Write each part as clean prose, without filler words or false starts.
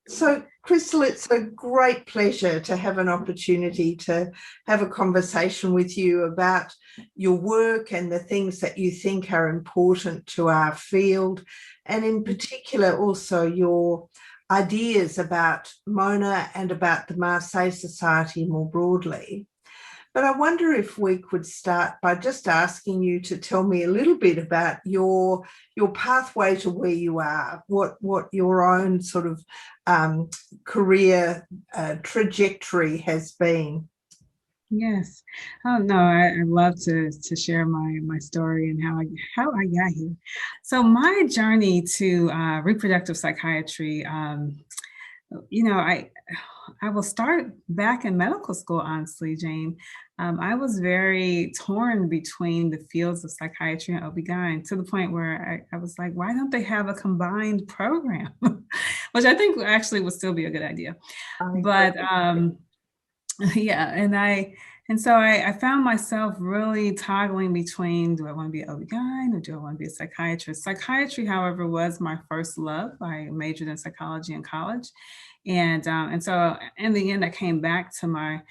So, Crystal, it's a great pleasure to have an opportunity to have a conversation with you about your work and the things that you think are important to our field, and in particular also your ideas about Mona and about the Marcé Society more broadly. But I wonder if we could start by just asking you to tell me a little bit about your pathway to where you are, what your own sort of um, career trajectory has been. Yes. Oh no, I love to share my story and how I got here. So my journey to reproductive psychiatry, I will start back in medical school, honestly, Jane. I was very torn between the fields of psychiatry and OB/GYN to the point where I was like, why don't they have a combined program? Which I think actually would still be a good idea. I agree. But yeah, and so I found myself really toggling between, do I want to be an OB/GYN or do I want to be a psychiatrist? Psychiatry, however, was my first love. I majored in psychology in college. And so in the end, I came back to my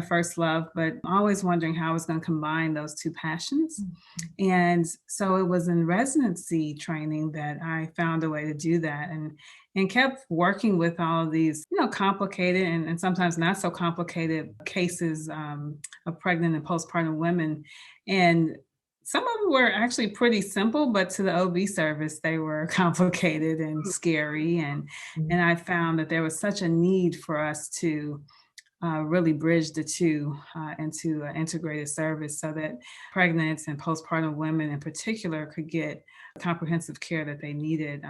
first love, but always wondering how I was going to combine those two passions. And so it was in residency training that I found a way to do that, and kept working with all of these, complicated and sometimes not so complicated cases of pregnant and postpartum women. And some of them were actually pretty simple, but to the OB service, they were complicated and scary. And I found that there was such a need for us to really bridge the two into an integrated service so that pregnant and postpartum women in particular could get comprehensive care that they needed,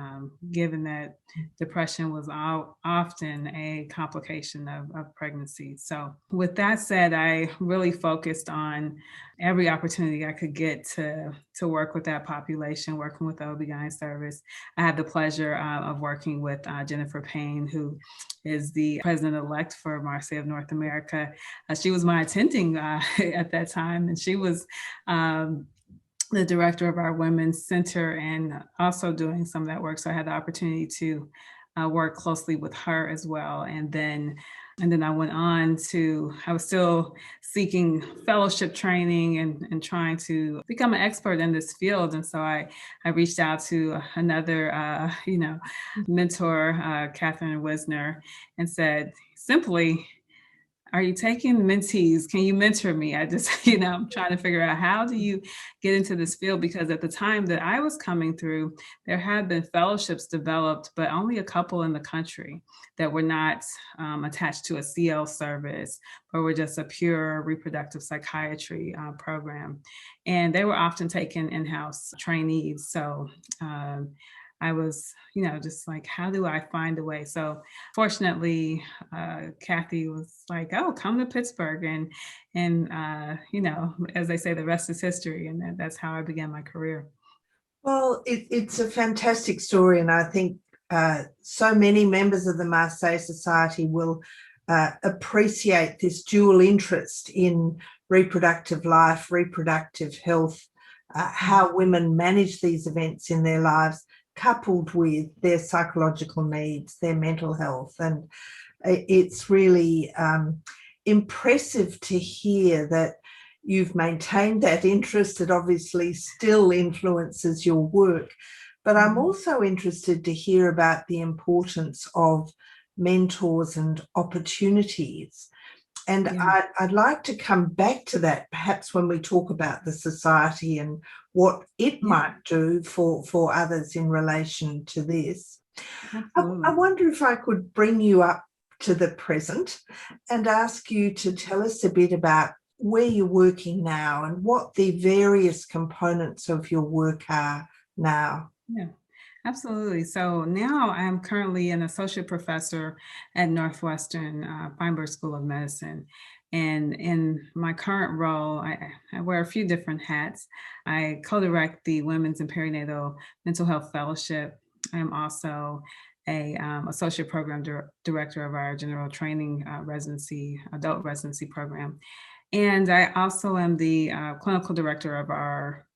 given that depression was often a complication of pregnancy. So, with that said, I really focused on every opportunity I could get to work with that population, working with the OB/GYN service. I had the pleasure of working with Jennifer Payne, who is the president-elect for Marcé of North America. She was my attending at that time, and she was the director of our Women's Center and also doing some of that work. So I had the opportunity to work closely with her as well. And then I went on to, I was still seeking fellowship training and trying to become an expert in this field. And so I reached out to another, mentor, Catherine Wisner, and said, simply, are you taking mentees? Can you mentor me? I just, I'm trying to figure out, how do you get into this field? Because at the time that I was coming through, there had been fellowships developed, but only a couple in the country that were not attached to a CL service, but were just a pure reproductive psychiatry program. And they were often taken in-house trainees. So I was, just like, how do I find a way? So fortunately, Kathy was like, "Oh, come to Pittsburgh," and as they say, the rest is history, and that's how I began my career. Well, it's a fantastic story, and I think so many members of the Marseille Society will appreciate this dual interest in reproductive life, reproductive health, how women manage these events in their lives, coupled with their psychological needs, their mental health. And it's really impressive to hear that you've maintained that interest. It obviously still influences your work. But I'm also interested to hear about the importance of mentors and opportunities. And Yeah. I'd like to come back to that perhaps when we talk about the society and what it Yeah, might do for others in relation to this. I absolutely. wonder if I could bring you up to the present and ask you to tell us a bit about where you're working now and what the various components of your work are now. Yeah, absolutely. So now I'm currently an associate professor at Northwestern Feinberg School of Medicine. And in my current role, I wear a few different hats. I co-direct the Women's and Perinatal Mental Health Fellowship. I'm also a associate program director of our general training residency, adult residency program. And I also am the clinical director of our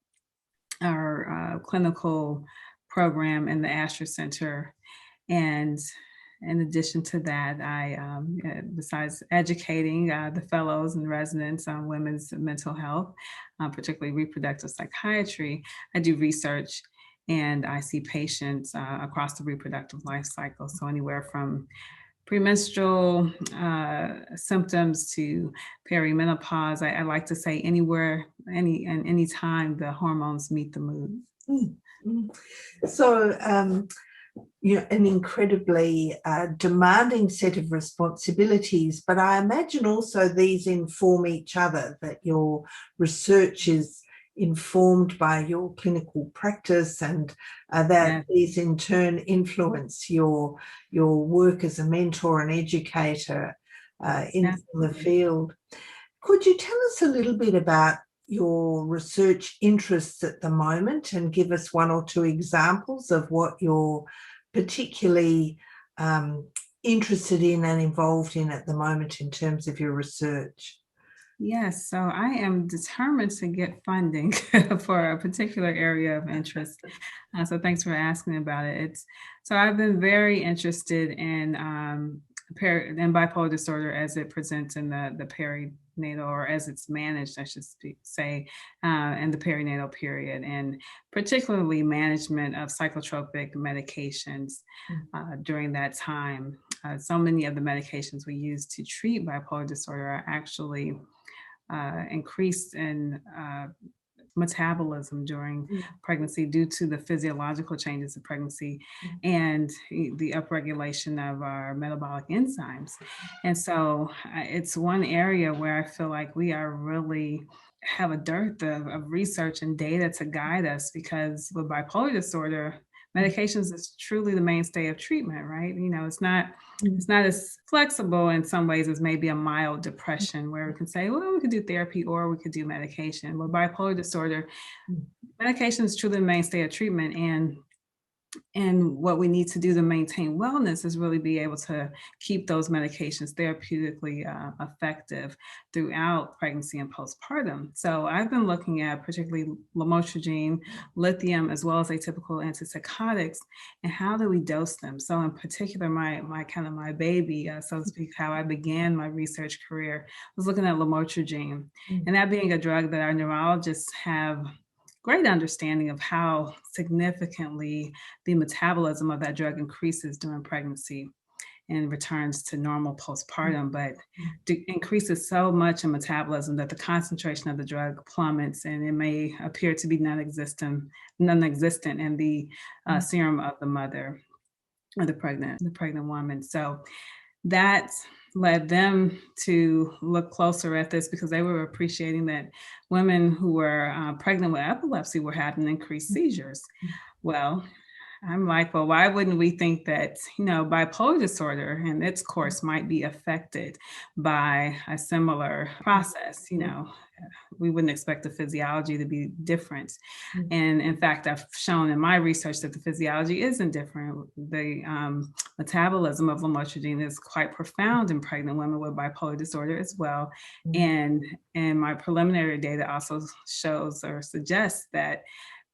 clinical program in the Asher Center. And in addition to that, besides educating the fellows and residents on women's mental health, particularly reproductive psychiatry, I do research and I see patients across the reproductive life cycle. So anywhere from premenstrual symptoms to perimenopause. I like to say anywhere, any time the hormones meet the mood. Mm, mm. So, an incredibly demanding set of responsibilities, but I imagine also these inform each other, that your research is informed by your clinical practice, and that these in turn influence your work as a mentor and educator in the field. Could you tell us a little bit about your research interests at the moment and give us one or two examples of what you're particularly interested in and involved in at the moment in terms of your research? Yes, so I am determined to get funding for a particular area of interest. So thanks for asking about it. So I've been very interested in in bipolar disorder as it presents in the perinatal, or as it's managed, I should say, in the perinatal period, and particularly management of psychotropic medications during that time. So many of the medications we use to treat bipolar disorder are actually increased in metabolism during pregnancy due to the physiological changes of pregnancy and the upregulation of our metabolic enzymes. And so it's one area where I feel like we are really have a dearth of research and data to guide us, because with bipolar disorder, medications is truly the mainstay of treatment, right? It's not as flexible in some ways as maybe a mild depression, where we can say, well, we could do therapy or we could do medication. With bipolar disorder, medication is truly the mainstay of treatment. And what we need to do to maintain wellness is really be able to keep those medications therapeutically effective throughout pregnancy and postpartum. So I've been looking at particularly lamotrigine, lithium, as well as atypical antipsychotics, and how do we dose them? So in particular, my baby, so to speak, how I began my research career was looking at lamotrigine, and that being a drug that our neurologists have great understanding of how significantly the metabolism of that drug increases during pregnancy and returns to normal postpartum, but increases so much in metabolism that the concentration of the drug plummets, and it may appear to be non-existent in the serum of the mother or the pregnant woman. So that led them to look closer at this, because they were appreciating that women who were pregnant with epilepsy were having increased seizures. Well, I'm like, well, why wouldn't we think that, bipolar disorder and its course might be affected by a similar process? We wouldn't expect the physiology to be different. And in fact, I've shown in my research that the physiology isn't different. The metabolism of lamotrigine is quite profound in pregnant women with bipolar disorder as well. And my preliminary data also shows or suggests that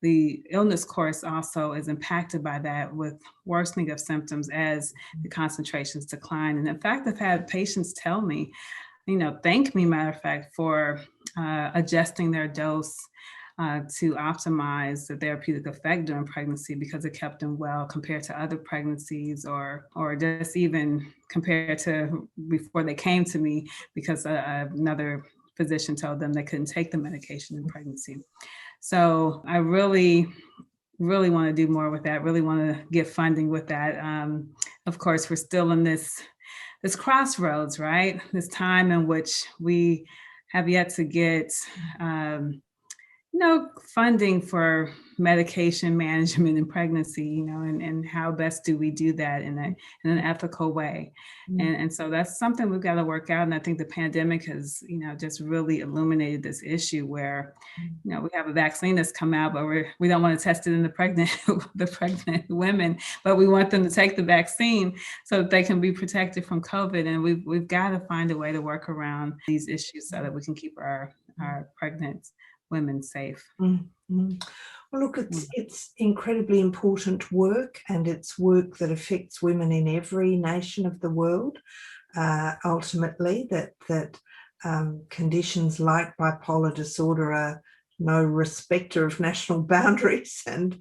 the illness course also is impacted by that, with worsening of symptoms as the concentrations decline. And in fact, I've had patients tell me, thank me, matter of fact, for adjusting their dose to optimize the therapeutic effect during pregnancy, because it kept them well compared to other pregnancies, or just even compared to before they came to me, because another physician told them they couldn't take the medication in pregnancy. So I really want to do more with that, really want to get funding with that. Of course, we're still in this crossroads, right? This time in which we have yet to get funding for medication management in pregnancy, and how best do we do that in an ethical way. And so that's something we've got to work out. And I think the pandemic has, just really illuminated this issue where, we have a vaccine that's come out, but we don't want to test it in the pregnant women, but we want them to take the vaccine so that they can be protected from COVID. And we've got to find a way to work around these issues so that we can keep our pregnant women safe. Mm-hmm. Well, look, it's incredibly important work, and it's work that affects women in every nation of the world. Ultimately, that conditions like bipolar disorder are no respecter of national boundaries. And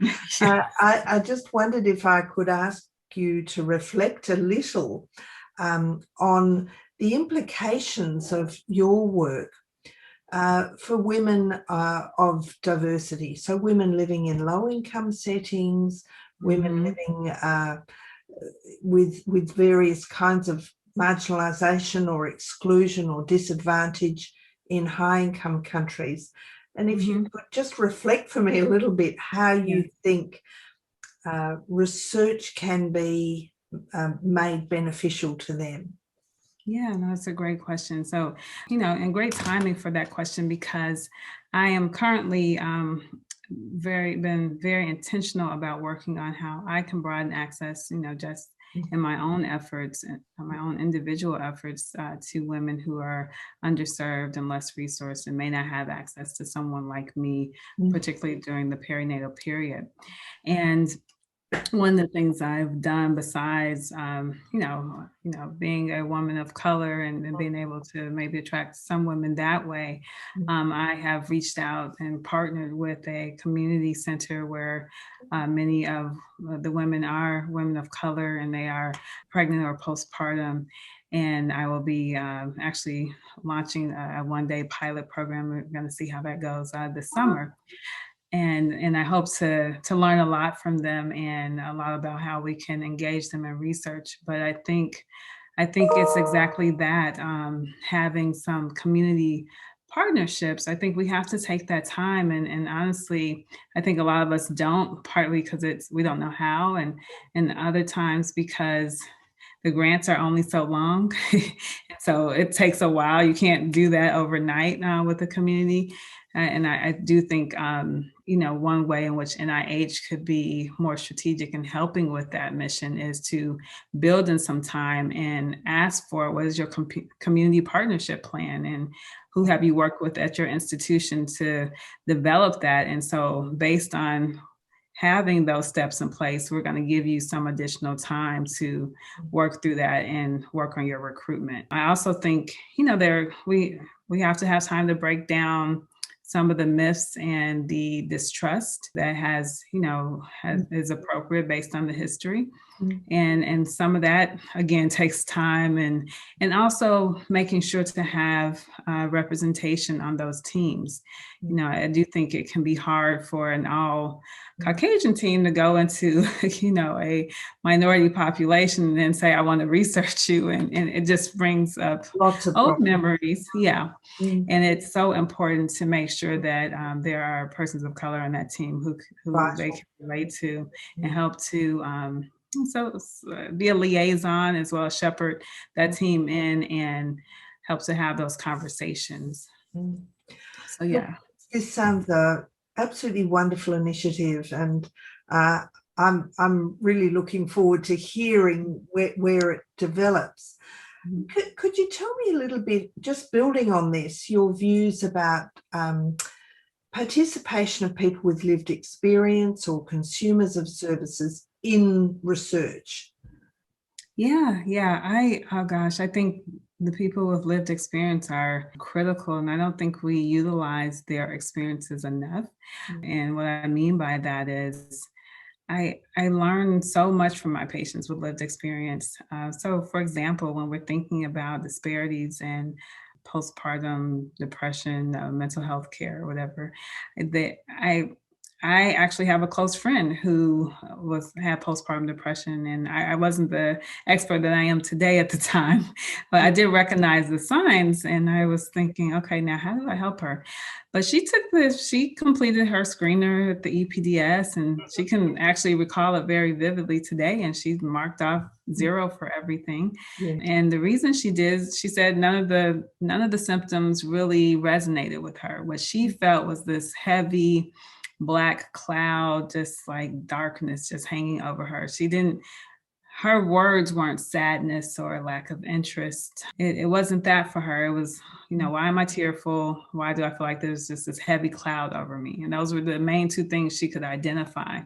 I just wondered if I could ask you to reflect a little on the implications of your work for women of diversity. So women living in low-income settings, women living with various kinds of marginalisation or exclusion or disadvantage in high-income countries. And if you could just reflect for me a little bit how you think research can be made beneficial to them. Yeah, no, that's a great question. So, and great timing for that question, because I am currently been very intentional about working on how I can broaden access, just in my own efforts, my own individual efforts to women who are underserved and less resourced and may not have access to someone like me, particularly during the perinatal period. And one of the things I've done besides, being a woman of color and being able to maybe attract some women that way, I have reached out and partnered with a community center where many of the women are women of color, and they are pregnant or postpartum. And I will be actually launching a one-day pilot program. We're going to see how that goes this summer. And I hope to learn a lot from them, and a lot about how we can engage them in research. But I think it's exactly that, having some community partnerships. I think we have to take that time, and honestly, I think a lot of us don't, partly because we don't know how, and other times because the grants are only so long. So it takes a while. You can't do that overnight with the community. And I do think, one way in which NIH could be more strategic in helping with that mission is to build in some time and ask for, what is your community partnership plan, and who have you worked with at your institution to develop that? And so based on having those steps in place, we're going to give you some additional time to work through that and work on your recruitment. I also think, we have to have time to break down some of the myths and the distrust that is appropriate based on the history. And some of that, again, takes time, and also making sure to have representation on those teams. I do think it can be hard for an all Caucasian team to go into, a minority population and then say, I want to research you. And it just brings up lots of old problems. Memories. Yeah. And it's so important to make sure that there are persons of color on that team who they can relate to and help to be a liaison, as well as shepherd that team in and help to have those conversations. So, yeah. This sounds a absolutely wonderful initiative, and I'm really looking forward to hearing where it develops. Could you tell me a little bit, just building on this, your views about participation of people with lived experience or consumers of services in research? Yeah. I think the people with lived experience are critical, and I don't think we utilize their experiences enough. And what I mean by that is I learn so much from my patients with lived experience. So, for example, when we're thinking about disparities in postpartum depression, mental health care, or whatever, I actually have a close friend who had postpartum depression, and I wasn't the expert that I am today at the time, but I did recognize the signs, and I was thinking, okay, now how do I help her? But she completed her screener at the EPDS, and she can actually recall it very vividly today, and she marked off 0 for everything. Yeah. And the reason she did, she said none of the symptoms really resonated with her. What she felt was this heavy black cloud, just like darkness just hanging over her. Her words weren't sadness or lack of interest. It wasn't that for her. It was, why am I tearful? Why do I feel like there's just this heavy cloud over me? And those were the main two things she could identify.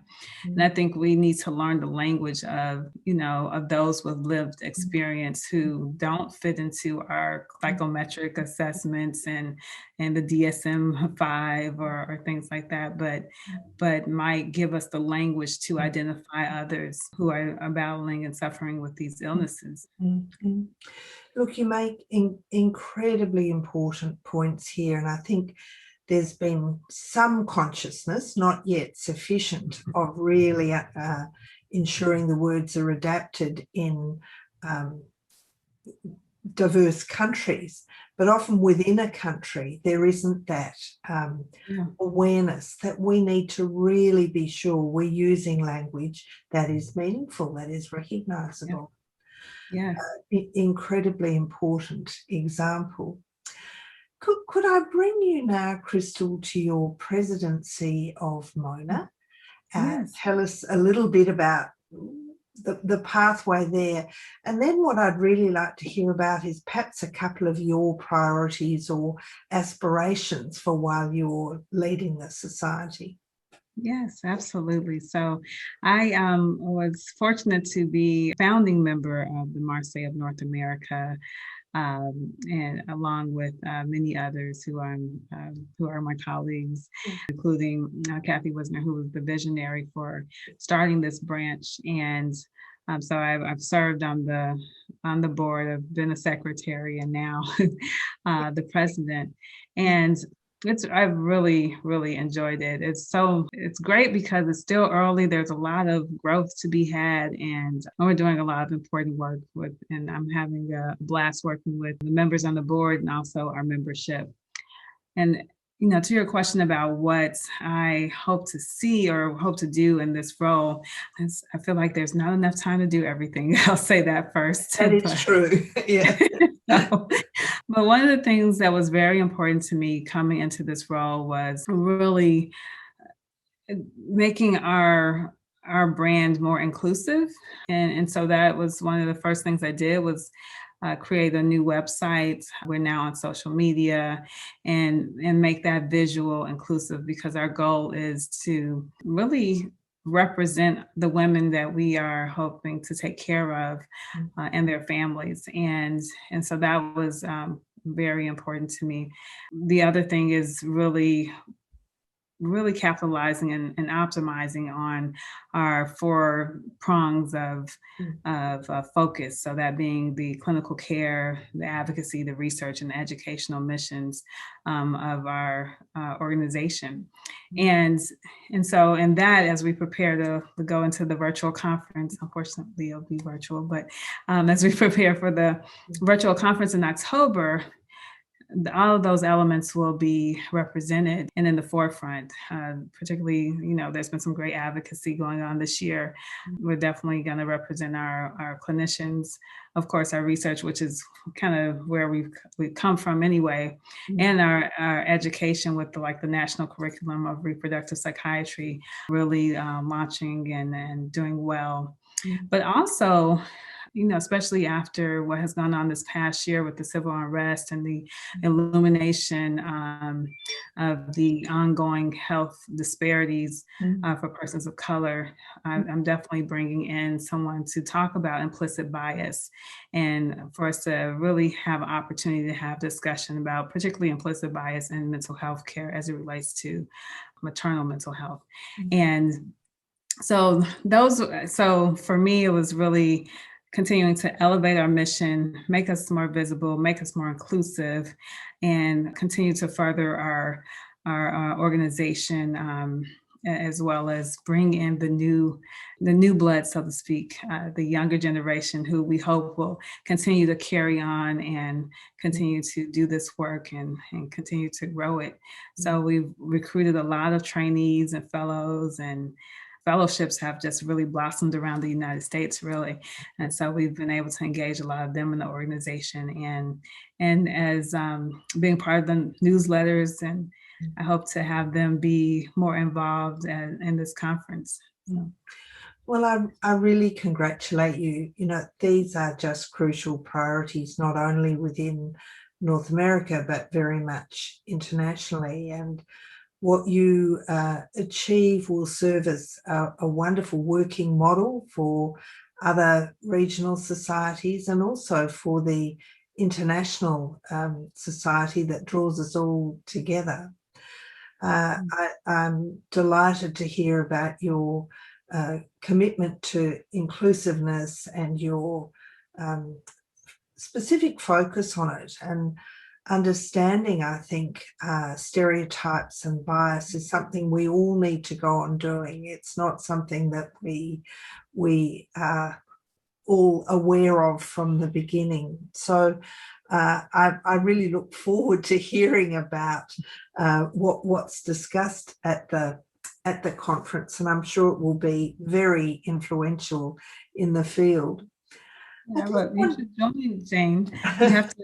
And I think we need to learn the language of, of those with lived experience who don't fit into our psychometric assessments and the DSM-5 or things like that, but might give us the language to identify others who are battling and suffering with these illnesses. Mm-hmm. Look, you make incredibly important points here, and I think there's been some consciousness, not yet sufficient, of really ensuring the words are adapted in diverse countries, but often within a country there isn't that awareness that we need to really be sure we're using language that is meaningful, that is recognizable. Yes. Incredibly important example. Could I bring you now, Crystal, to your presidency of Mona? Yes. Tell us a little bit about the pathway there. And then what I'd really like to hear about is perhaps a couple of your priorities or aspirations for while you're leading the society. Yes, absolutely. So I was fortunate to be a founding member of the Marcé of North America, and along with many others who are my colleagues, including Kathy Wisner, who was the visionary for starting this branch. And so I've served on the board, I've been a secretary, and now the president. And I've really, really enjoyed it. It's great because it's still early. There's a lot of growth to be had, and we're doing a lot of important work and I'm having a blast working with the members on the board and also our membership. And to your question about what I hope to see or hope to do in this role, I feel like there's not enough time to do everything. I'll say that first. That is true. Yeah. But one of the things that was very important to me coming into this role was really making our brand more inclusive. And so that was one of the first things I did was create a new website. We're now on social media and make that visual inclusive, because our goal is to really represent the women that we are hoping to take care of and their families. And so that was very important to me. The other thing is really capitalizing and optimizing on our 4 prongs of focus. So that being the clinical care, the advocacy, the research, and the educational missions of our organization. And so in that, as we prepare to go into the virtual conference, unfortunately it'll be virtual, but as we prepare for the virtual conference in October, all of those elements will be represented and in the forefront. Particularly, there's been some great advocacy going on this year. We're definitely going to represent our clinicians, of course, our research, which is kind of where we've come from anyway, and our education with the National Curriculum of Reproductive Psychiatry, really launching and doing well. But also, especially after what has gone on this past year with the civil unrest and the illumination of the ongoing health disparities for persons of color, I'm definitely bringing in someone to talk about implicit bias, and for us to really have an opportunity to have discussion about particularly implicit bias in mental health care as it relates to maternal mental health. And so for me, it was really continuing to elevate our mission, make us more visible, make us more inclusive, and continue to further our organization, as well as bring in the new blood, so to speak, the younger generation, who we hope will continue to carry on and continue to do this work and continue to grow it. So we've recruited a lot of trainees and fellows, and fellowships have just really blossomed around the United States, really. And so we've been able to engage a lot of them in the organization and as being part of the newsletters, and I hope to have them be more involved in this conference. So. Well, I really congratulate you. These are just crucial priorities, not only within North America, but very much internationally. And what you achieve will serve as a wonderful working model for other regional societies and also for the international society that draws us all together. I'm delighted to hear about your commitment to inclusiveness and your specific focus on it, and understanding, I think, stereotypes and bias is something we all need to go on doing. It's not something that we are all aware of from the beginning. So I really look forward to hearing about what's discussed at the conference, and I'm sure it will be very influential in the field. Yeah, but you should join, Jane. You have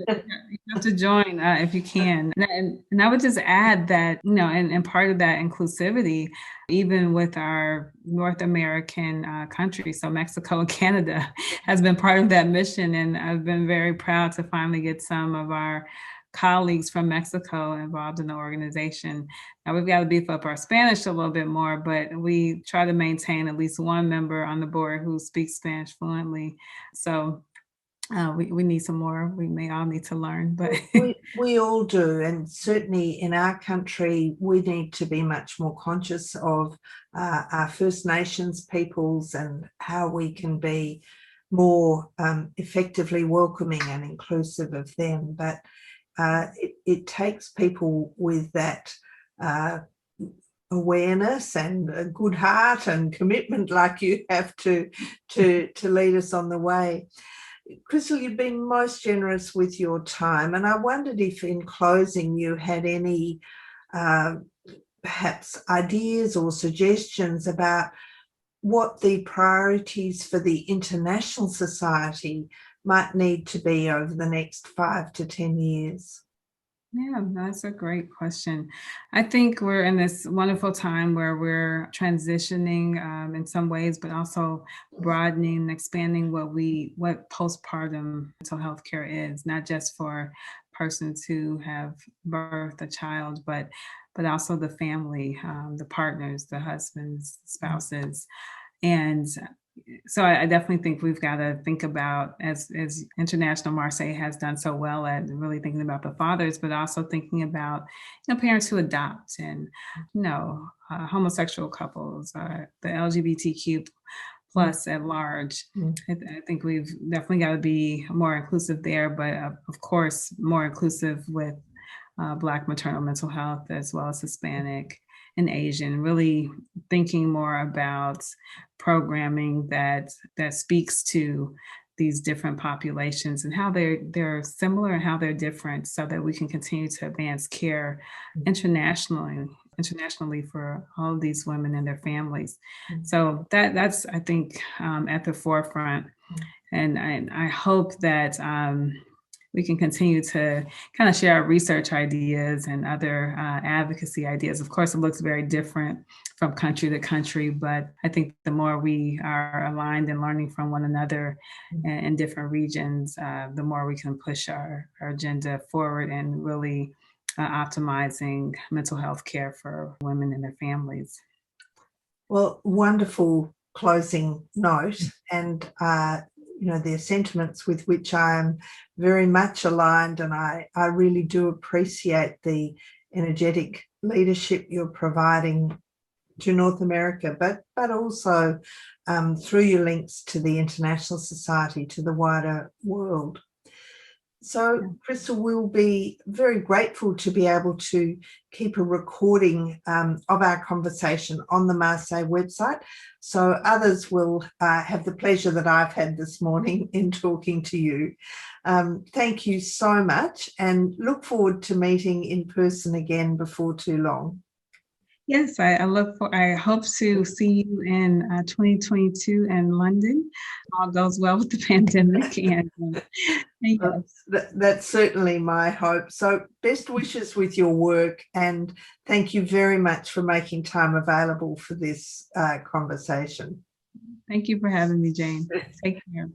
to join if you can. And I would just add that, and part of that inclusivity, even with our North American countries, so Mexico and Canada has been part of that mission. And I've been very proud to finally get some of our colleagues from Mexico involved in the organization. Now we've got to beef up our Spanish a little bit more, but we try to maintain at least one member on the board who speaks Spanish fluently. So we need some more. We may all need to learn, but we all do. And certainly in our country, we need to be much more conscious of our First Nations peoples and how we can be more effectively welcoming and inclusive of them. But it takes people with that awareness and a good heart and commitment like you have to lead us on the way. Crystal, you've been most generous with your time, and I wondered if in closing you had any perhaps ideas or suggestions about what the priorities for the international society might need to be over the next 5 to 10 years. Yeah, that's a great question. I think we're in this wonderful time where we're transitioning in some ways, but also broadening and expanding what postpartum mental health care is, not just for persons who have birthed a child, but also the family, the partners, the husbands, spouses. And so I definitely think we've got to think about, as International Marcé has done so well at really thinking about the fathers, but also thinking about, parents who adopt and, homosexual couples, the LGBTQ plus at large. I think we've definitely got to be more inclusive there, but of course, more inclusive with Black maternal mental health as well as Hispanic and Asian, really thinking more about programming that speaks to these different populations and how they're similar and how they're different, so that we can continue to advance care internationally for all of these women and their families. So that's I think at the forefront, and I hope that we can continue to kind of share our research ideas and other advocacy ideas. Of course, it looks very different from country to country, but I think the more we are aligned and learning from one another in different regions, the more we can push our agenda forward and really optimizing mental health care for women and their families. Well, wonderful closing note, and their sentiments with which I am very much aligned, and I really do appreciate the energetic leadership you're providing to North America, but also through your links to the International Society, to the wider world. So, Crystal, we'll be very grateful to be able to keep a recording of our conversation on the Marcé website, so others will have the pleasure that I've had this morning in talking to you. Thank you so much, and look forward to meeting in person again before too long. Yes, I hope to see you in 2022 in London. All goes well with the pandemic, and yes. That's certainly my hope. So best wishes with your work, and thank you very much for making time available for this conversation. Thank you for having me, Jane. Take care.